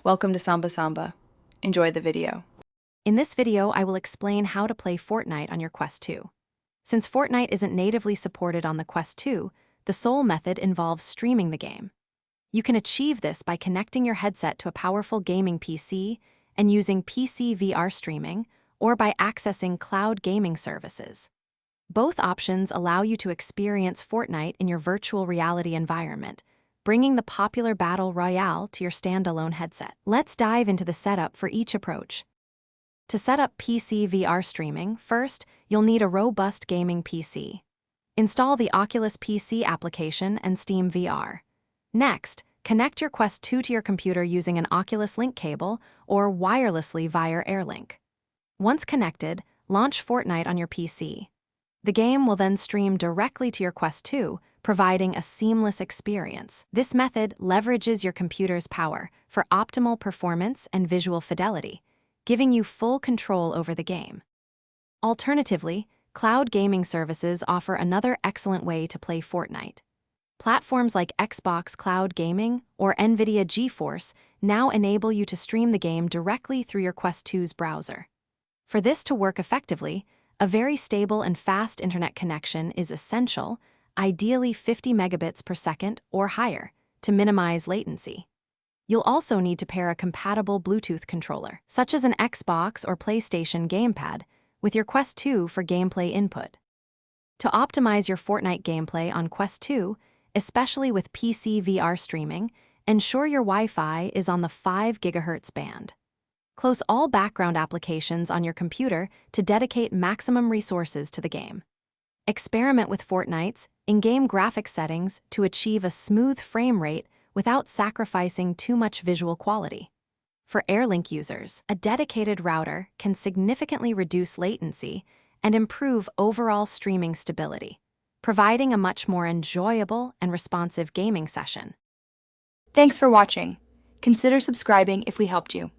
Welcome to Samba Samba. Enjoy the video. In this video, I will explain how to play Fortnite on your Quest 2. Since Fortnite isn't natively supported on the Quest 2, the sole method involves streaming the game. You can achieve this by connecting your headset to a powerful gaming PC and using PC VR streaming, or by accessing cloud gaming services. Both options allow you to experience Fortnite in your virtual reality environment, bringing the popular battle royale to your standalone headset. Let's dive into the setup for each approach. To set up PC VR streaming, first, you'll need a robust gaming PC. Install the Oculus PC application and Steam VR. Next, connect your Quest 2 to your computer using an Oculus Link cable or wirelessly via AirLink. Once connected, launch Fortnite on your PC. The game will then stream directly to your Quest 2, providing a seamless experience. This method leverages your computer's power for optimal performance and visual fidelity, giving you full control over the game. Alternatively, cloud gaming services offer another excellent way to play Fortnite. Platforms like Xbox Cloud Gaming or NVIDIA GeForce now enable you to stream the game directly through your Quest 2's browser. For this to work effectively, a very stable and fast internet connection is essential, ideally 50 megabits per second or higher, to minimize latency. You'll also need to pair a compatible Bluetooth controller, such as an Xbox or PlayStation gamepad, with your Quest 2 for gameplay input. To optimize your Fortnite gameplay on Quest 2, especially with PC VR streaming, ensure your Wi-Fi is on the 5 GHz band. Close all background applications on your computer to dedicate maximum resources to the game. Experiment with Fortnite's in-game graphics settings to achieve a smooth frame rate without sacrificing too much visual quality. For AirLink users, a dedicated router can significantly reduce latency and improve overall streaming stability, providing a much more enjoyable and responsive gaming session. Thanks for watching. Consider subscribing if we helped you.